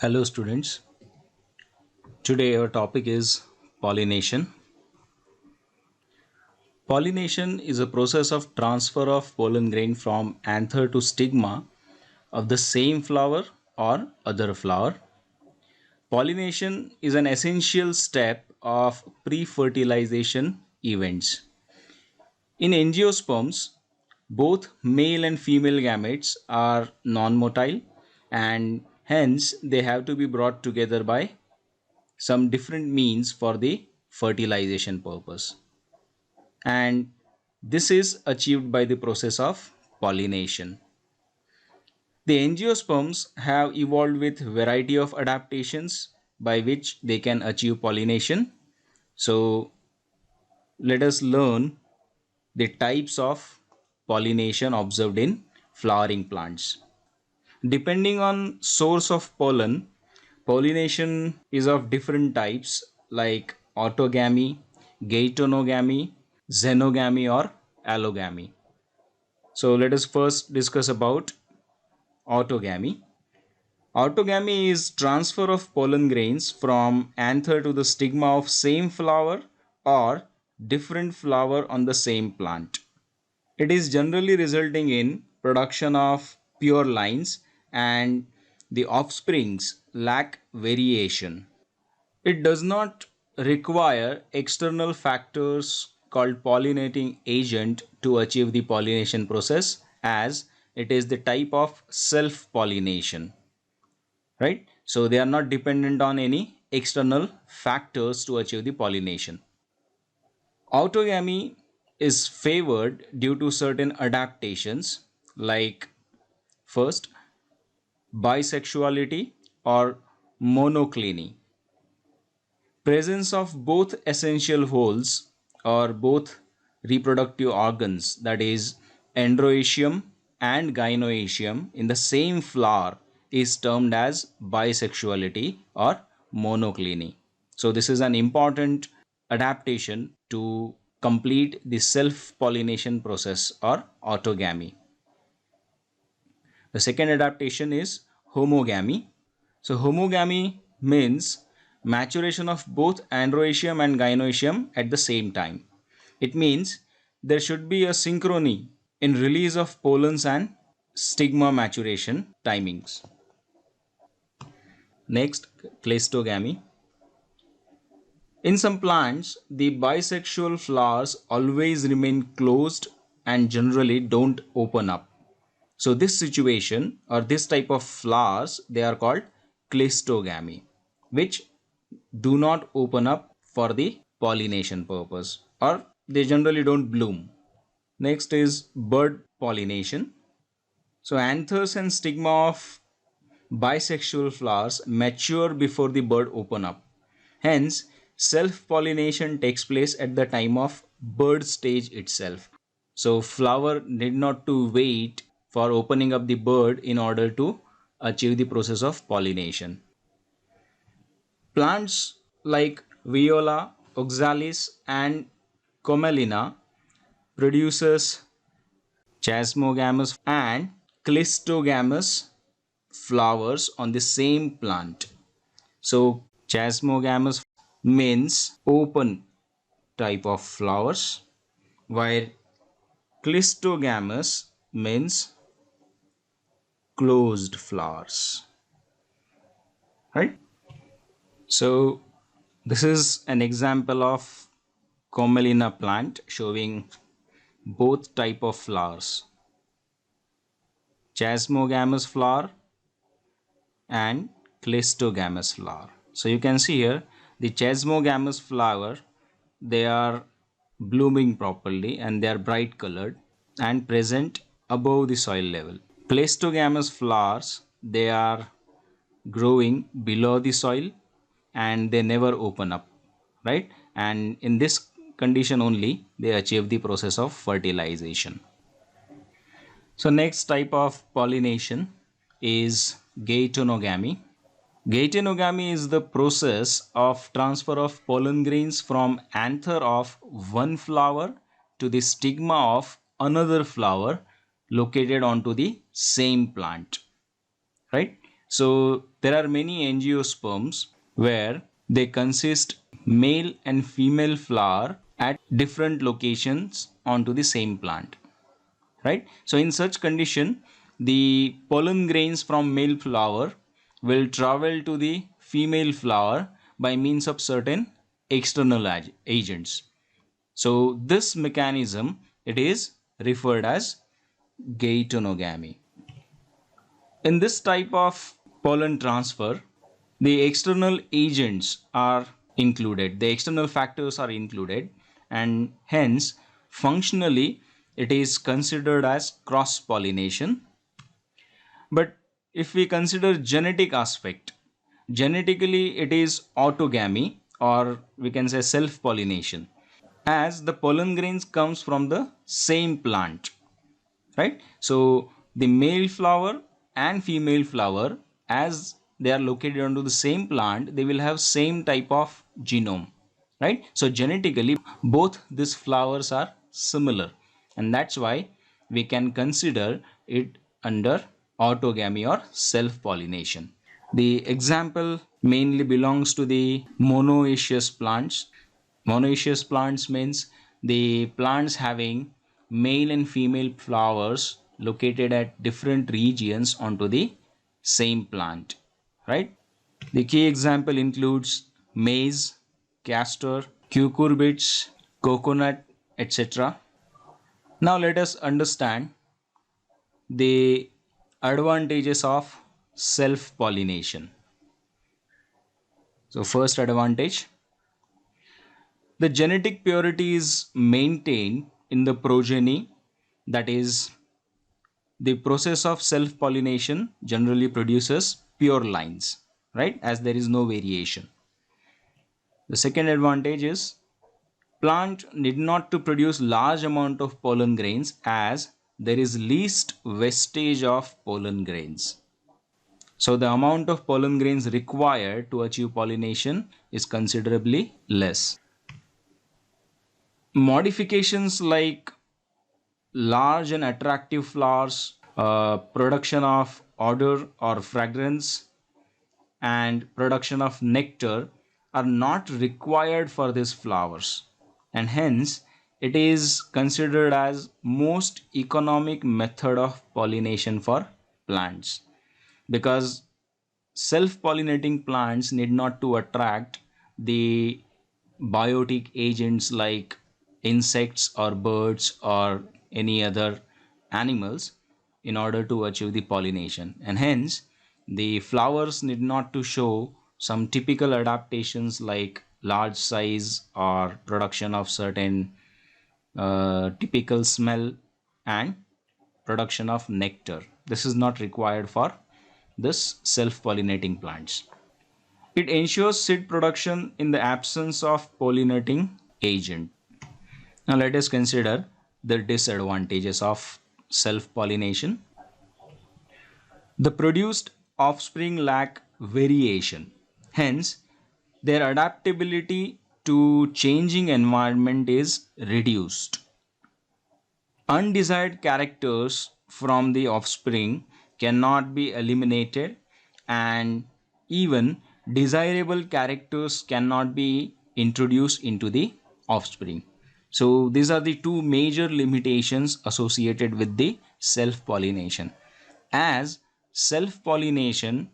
Hello students. Today our topic is pollination. Pollination is a process of transfer of pollen grain from anther to stigma of the same flower or other flower. Pollination is an essential step of pre-fertilization events. In angiosperms, both male and female gametes are non-motile and hence they have to be brought together by some different means for the fertilization purpose, and this is achieved by the process of pollination. The angiosperms have evolved with variety of adaptations by which they can achieve pollination. So let us learn the types of pollination observed in flowering plants. Depending on source of pollen, pollination is of different types like autogamy, geitonogamy, xenogamy or allogamy. So let us first discuss about autogamy. Autogamy is transfer of pollen grains from anther to the stigma of same flower or different flower on the same plant. It is generally resulting in production of pure lines and the offsprings lack variation. It does not require external factors called pollinating agent to achieve the pollination process, as it is the type of self pollination, right? So they are not dependent on any external factors to achieve the pollination. Autogamy is favored due to certain adaptations like first bisexuality or monocliny. Presence of both essential wholes or both reproductive organs, that is androecium and gynoecium, in the same flower is termed as bisexuality or monocliny. So this is an important adaptation to complete the self pollination process or autogamy. The second adaptation is homogamy. So homogamy means maturation of both androecium and gynoecium at the same time. It means there should be a synchrony in release of pollens and stigma maturation timings. Next, cleistogamy. In some plants, the bisexual flowers always remain closed and generally don't open up. So this situation or this type of flowers, they are called cleistogamy, which do not open up for the pollination purpose, or they generally don't bloom. Next is bud pollination. So anthers and stigma of bisexual flowers mature before the bud open up. Hence, self pollination takes place at the time of bud stage itself. So flower need not to wait for opening up the bud in order to achieve the process of pollination. Plants like Viola, Oxalis and Commelina produces chasmogamous and clistogamous flowers on the same plant. So chasmogamous means open type of flowers, while clistogamous means closed flowers, right? So this is an example of Commelina plant showing both type of flowers, chasmogamous flower and clistogamous flower. So you can see here the chasmogamous flower, they are blooming properly and they are bright colored and present above the soil level. Clistogamous flowers, they are growing below the soil and they never open up, right? And in this condition only they achieve the process of fertilization. So next type of pollination is geitonogamy. Geitonogamy is the process of transfer of pollen grains from anther of one flower to the stigma of another flower located onto the same plant, right? So There are many angiosperms where they consist male and female flower at different locations onto the same plant, right? So in such condition, the pollen grains from male flower will travel to the female flower by means of certain external agents. So this mechanism, it is referred as geitonogamy. In this type of pollen transfer, the external agents are included, the external factors are included, and hence functionally it is considered as cross pollination. But if we consider genetic aspect, genetically it is autogamy, or we can say self pollination, as the pollen grains comes from the same plant, right? So the male flower and female flower, as they are located onto the same plant, they will have same type of genome, right? So genetically both these flowers are similar, and that's why we can consider it under autogamy or self pollination. The example mainly belongs to the monoecious plants. Monoecious plants means the plants having male and female flowers located at different regions onto the same plant, right? The key example includes maize, castor, cucurbits, coconut, etc. Now let us understand the advantages of self pollination. So first advantage, the genetic purity is maintained in the progeny, that is, the process of self pollination generally produces pure lines, right, as there is no variation. The second advantage is plant need not to produce large amount of pollen grains, as there is least wastage of pollen grains. So the amount of pollen grains required to achieve pollination is considerably less. Modifications like large and attractive flowers, production of odor or fragrance, and production of nectar are not required for these flowers, and hence it is considered as most economic method of pollination for plants, because self-pollinating plants need not to attract the biotic agents like insects or birds or any other animals in order to achieve the pollination, and hence the flowers need not to show some typical adaptations like large size or production of certain typical smell and production of nectar. This is not required for this self-pollinating plants. It ensures seed production in the absence of pollinating agent. Now let us consider the disadvantages of self-pollination. The produced offspring lack variation. Hence, their adaptability to changing environment is reduced. Undesired characters from the offspring cannot be eliminated, and even desirable characters cannot be introduced into the offspring. So these are the two major limitations associated with the self pollination. As self pollination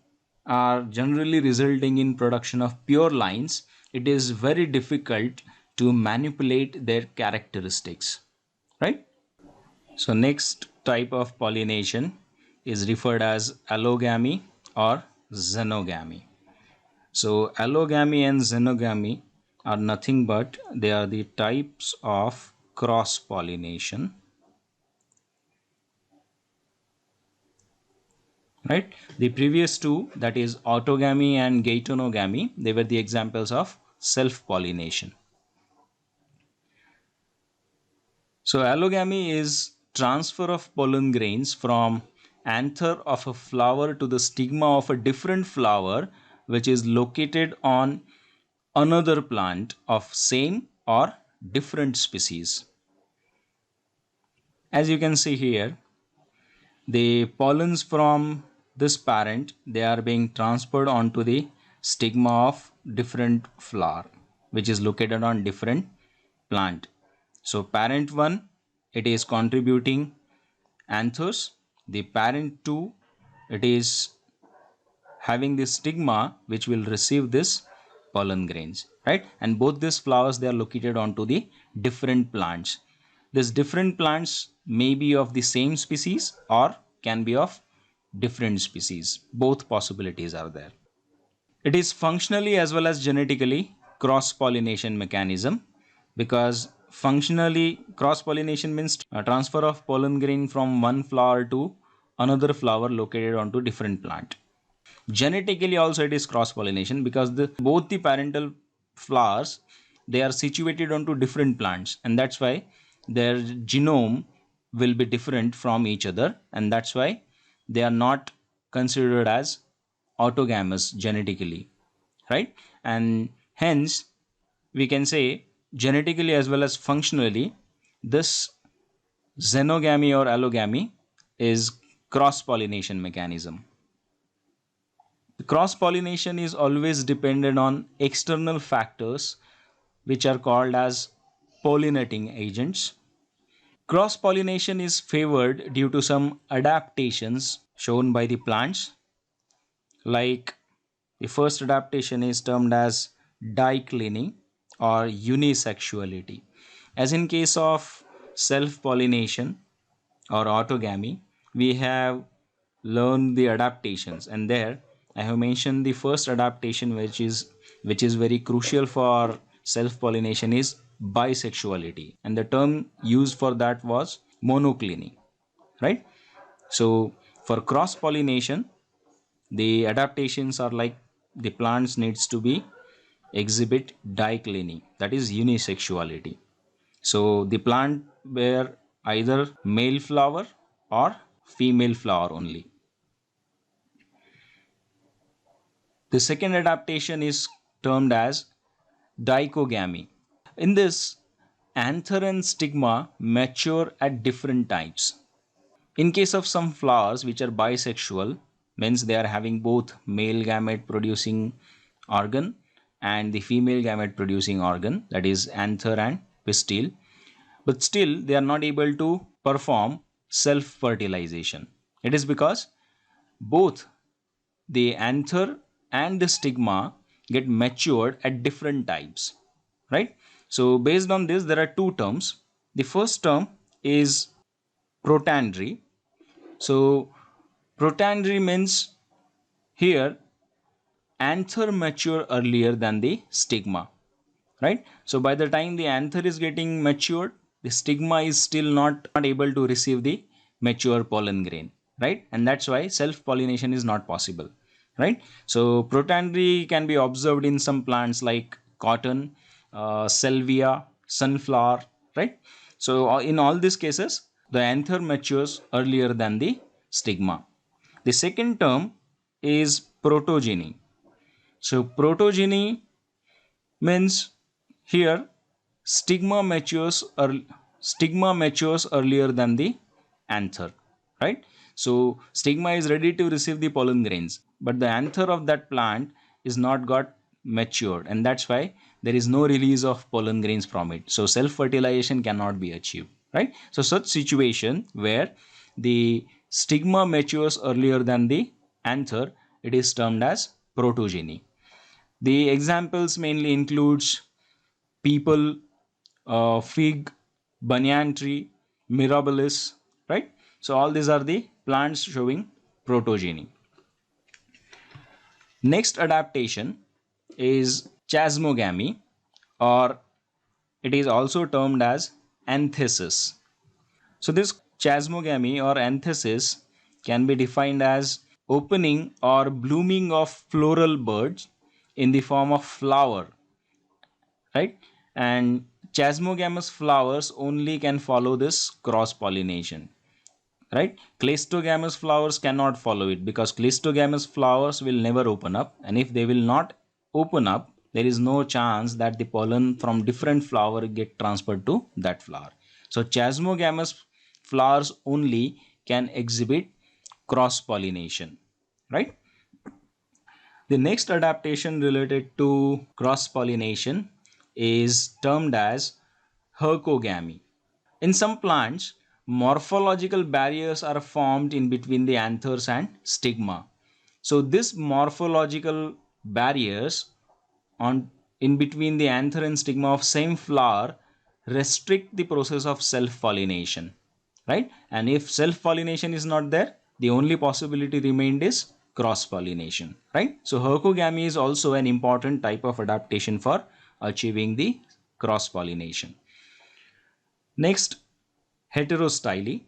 are generally resulting in production of pure lines, it is very difficult to manipulate their characteristics, right? So next type of pollination is referred as allogamy or xenogamy. So allogamy and xenogamy are nothing but they are the types of cross pollination, right? The previous two, that is autogamy and geitonogamy, they were the examples of self pollination. So allogamy is transfer of pollen grains from anther of a flower to the stigma of a different flower which is located on another plant of same or different species. As you can see here, the pollens from this parent, they are being transferred onto the stigma of different flower which is located on different plant. So parent 1, it is contributing anthers. The parent 2, it is having this stigma which will receive this pollen grains, right? And both these flowers, they are located onto the different plants. These different plants may be of the same species or can be of different species. Both possibilities are there. It is functionally as well as genetically cross pollination mechanism, because functionally cross pollination means transfer of pollen grain from one flower to another flower located onto different plant. Genetically also it is cross pollination, because both the parental flowers, they are situated onto different plants, and that's why their genome will be different from each other, and that's why they are not considered as autogamous genetically, right? And hence we can say genetically as well as functionally, this xenogamy or allogamy is cross pollination mechanism. Cross pollination is always dependent on external factors which are called as pollinating agents. Cross pollination is favored due to some adaptations shown by the plants, like the first adaptation is termed as dicleaning or unisexuality. As in case of self pollination or autogamy, we have learned the adaptations, and there I have mentioned the first adaptation which is very crucial for self pollination is bisexuality, and the term used for that was monocliny, right? So for cross pollination, the adaptations are like the plants needs to be exhibit dicliny, that is unisexuality. So the plant bear either male flower or female flower only. The second adaptation is termed as dichogamy. In this, anther and stigma mature at different times. In case of some flowers which are bisexual, means they are having both male gamete producing organ and the female gamete producing organ, that is anther and pistil, but still they are not able to perform self fertilization. It is because both the anther and the stigma get matured at different types, right? So based on this, there are two terms. The first term is protandry. So protandry means here anther mature earlier than the stigma, right? So by the time the anther is getting matured, the stigma is still not able to receive the mature pollen grain, right? And that's why self pollination is not possible, right? So protandry can be observed in some plants like cotton, salvia, sunflower, right? So in all these cases, the anther matures earlier than the stigma. The second term is protogeny. So protogeny means here stigma matures earlier than the anther, right? So stigma is ready to receive the pollen grains, but the anther of that plant is not got matured, and that's why there is no release of pollen grains from it. So self fertilization cannot be achieved, right? So such situation where the stigma matures earlier than the anther, it is termed as protogeny. The examples mainly includes people, fig, banyan tree, mirabilis, right? So all these are the plants showing protogeny. Next adaptation is chasmogamy, or it is also termed as anthesis. So this chasmogamy or anthesis can be defined as opening or blooming of floral buds in the form of flower, right? And chasmogamous flowers only can follow this cross pollination, right? Cleistogamous flowers cannot follow it, because cleistogamous flowers will never open up, and if they will not open up, there is no chance that the pollen from different flower get transferred to that flower. So chasmogamous flowers only can exhibit cross pollination. right? The next adaptation related to cross pollination is termed as hercogamy. In some plants, morphological barriers are formed in between the anthers and stigma. So these morphological barriers on in between the anther and stigma of same flower restrict the process of self pollination, right? And if self pollination is not there, the only possibility remained is cross pollination, right? So hercogamy is also an important type of adaptation for achieving the cross pollination. Next, heterostyly.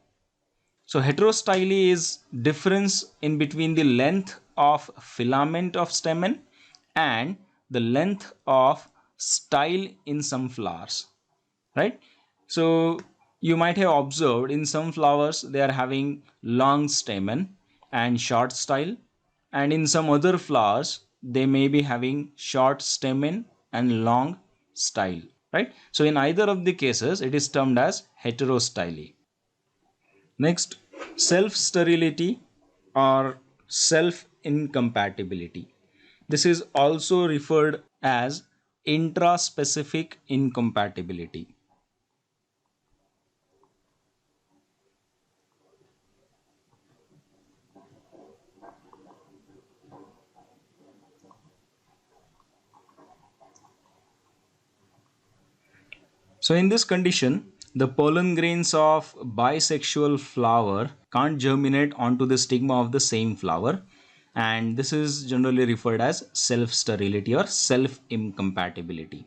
So heterostyly is difference in between the length of filament of stamen and the length of style in some flowers, right? So you might have observed in some flowers they are having long stamen and short style, and in some other flowers they may be having short stamen and long style, right? So in either of the cases it is termed as heterostyly. Next, self sterility or self incompatibility. This is also referred as intraspecific incompatibility. So in this condition, the pollen grains of bisexual flower can't germinate onto the stigma of the same flower, and this is generally referred as self-sterility or self-incompatibility.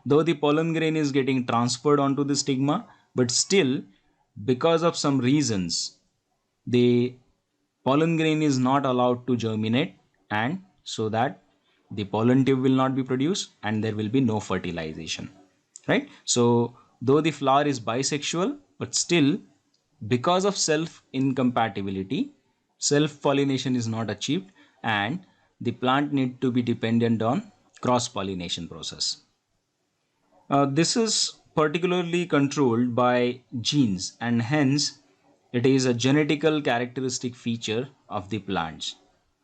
Though the pollen grain is getting transferred onto the stigma, but still, because of some reasons, the pollen grain is not allowed to germinate, and so that the pollen tube will not be produced and there will be no fertilization, right? So though the flower is bisexual, but still, because of self incompatibility, self pollination is not achieved, and the plant need to be dependent on cross pollination process. This is particularly controlled by genes, and hence it is a genetical characteristic feature of the plants,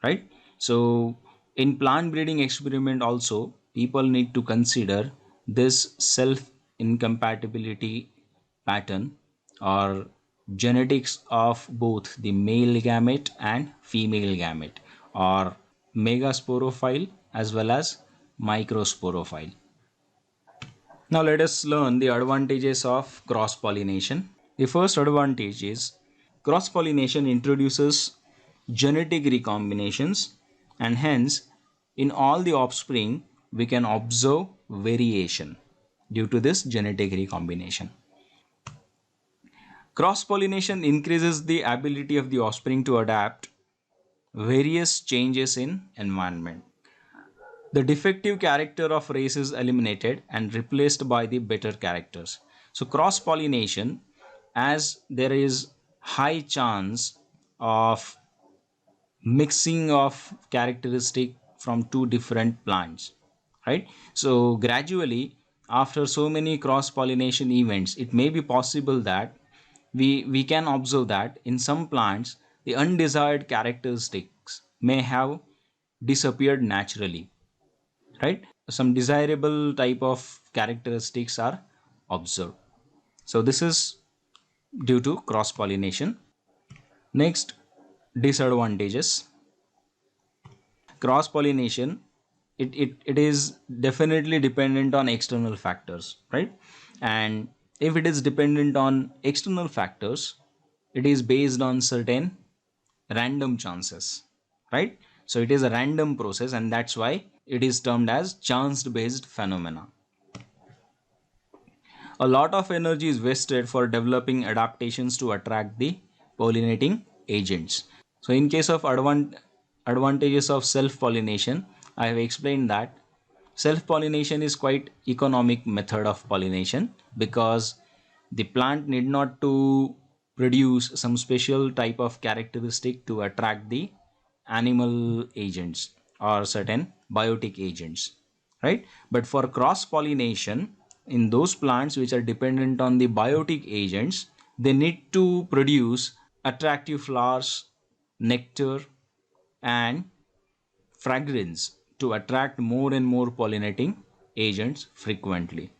right? So in plant breeding experiment also, people need to consider this self incompatibility pattern or genetics of both the male gamete and female gamete, or megasporophile as well as microsporophile. Now let us learn the advantages of cross pollination. The first advantage is cross pollination introduces genetic recombinations, and hence in all the offspring we can observe variation due to this genetic recombination. Cross pollination increases the ability of the offspring to adapt various changes in environment. The defective character of race is eliminated and replaced by the better characters. So cross pollination, as there is high chance of mixing of characteristic from two different plants, right? So gradually, after so many cross pollination events, it may be possible that we can observe that in some plants the undesired characteristics may have disappeared naturally, right? Some desirable type of characteristics are observed. So this is due to cross pollination. Next, disadvantages. Cross pollination, it is definitely dependent on external factors, right? And if it is dependent on external factors, it is based on certain random chances, right? So it is a random process, and that's why it is termed as chance based phenomena. A lot of energy is wasted for developing adaptations to attract the pollinating agents. So in case of advantages of self pollination, I have explained that self pollination is quite economic method of pollination, because the plant need not to produce some special type of characteristic to attract the animal agents or certain biotic agents, right? But for cross pollination, in those plants which are dependent on the biotic agents, they need to produce attractive flowers, nectar, and fragrance to attract more and more pollinating agents frequently,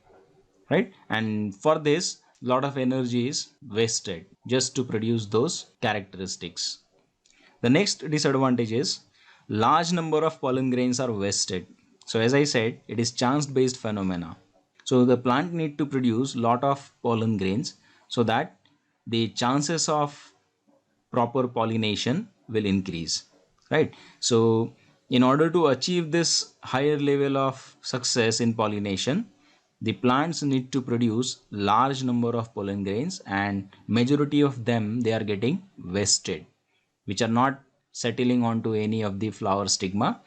right? And for this, lot of energy is wasted just to produce those characteristics. The next disadvantage is large number of pollen grains are wasted. So as I said, it is chance based phenomena. So the plant need to produce lot of pollen grains so that the chances of proper pollination will increase, right? So in order to achieve this higher level of success in pollination, the plants need to produce large number of pollen grains, and majority of them they are getting wasted, which are not settling onto any of the flower stigma.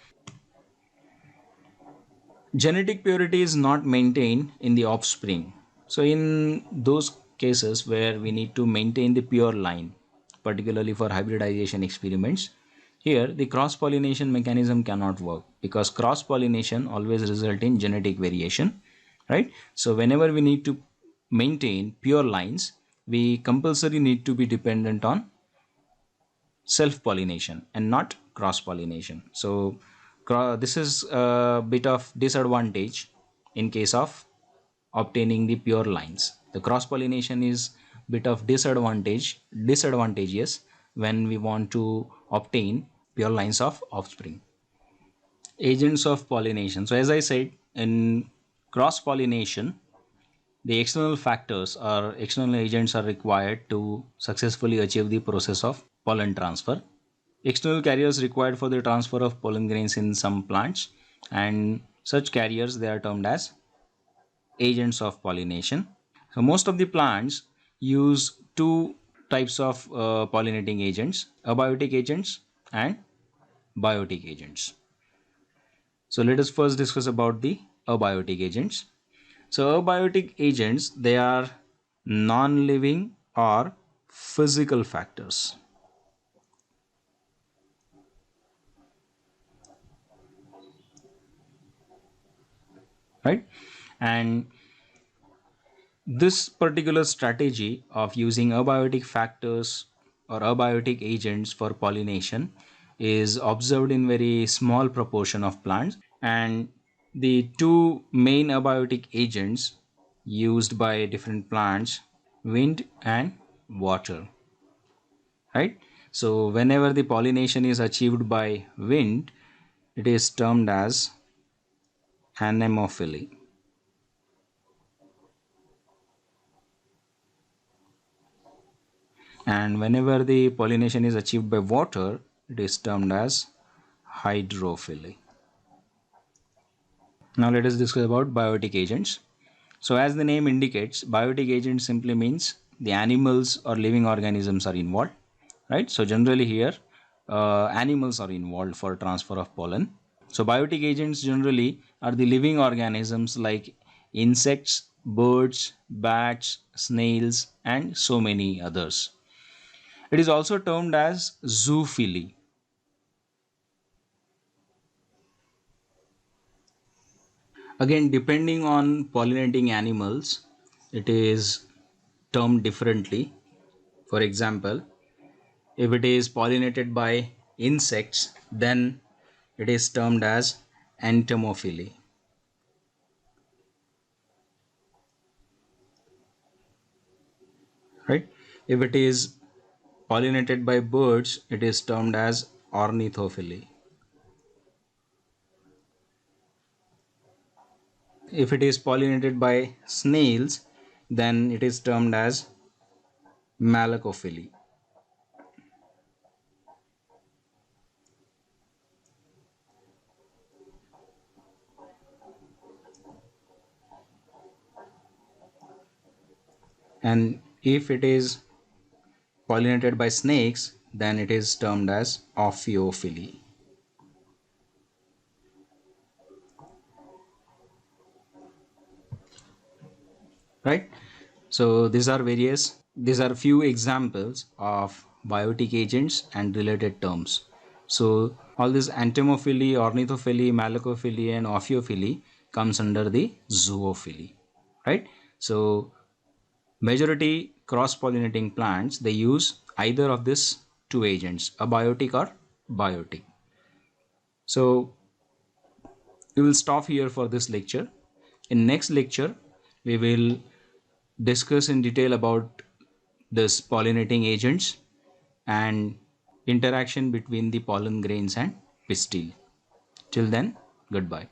Genetic purity is not maintained in the offspring. So in those cases where we need to maintain the pure line, particularly for hybridization experiments, here the cross pollination mechanism cannot work, because cross pollination always result in genetic variation, right? So whenever we need to maintain pure lines, we compulsory need to be dependent on self pollination and not cross pollination. So this is a bit of disadvantage in case of obtaining the pure lines. The cross pollination is bit of disadvantageous when we want to obtain pure lines of offspring. Agents of pollination. So as I said, in cross pollination, the external factors or external agents are required to successfully achieve the process of pollen transfer. External carriers required for the transfer of pollen grains in some plants, and such carriers they are termed as agents of pollination. So most of the plants use two types of pollinating agents: abiotic agents and biotic agents. So let us first discuss about the abiotic agents. So abiotic agents they are non-living or physical factors, right? And this particular strategy of using abiotic factors or abiotic agents for pollination is observed in very small proportion of plants, and the two main abiotic agents used by different plants, wind and water, right? So whenever the pollination is achieved by wind, it is termed as anemophily, and whenever the pollination is achieved by water, it is termed as hydrophily. Now let us discuss about biotic agents. So as the name indicates, biotic agent simply means the animals or living organisms are involved, right? So generally here animals are involved for transfer of pollen. So biotic agents generally are the living organisms like insects, birds, bats, snails and so many others. It is also termed as zoophily. Again, depending on pollinating animals, it is termed differently. For example, if it is pollinated by insects, then it is termed as entomophily. Right? If it is pollinated by birds, it is termed as ornithophily. If it is pollinated by snails, then it is termed as malacophily. And if it is pollinated by snakes, then it is termed as ophiophily. Right? So these are few examples of biotic agents and related terms. So all this entomophily, ornithophily, malacophily and ophiophily comes under the zoophily, right? So majority cross-pollinating plants they use either of these two agents, abiotic or biotic. So we will stop here for this lecture. In next lecture, we will discuss in detail about this pollinating agents and interaction between the pollen grains and pistil. Till then, goodbye.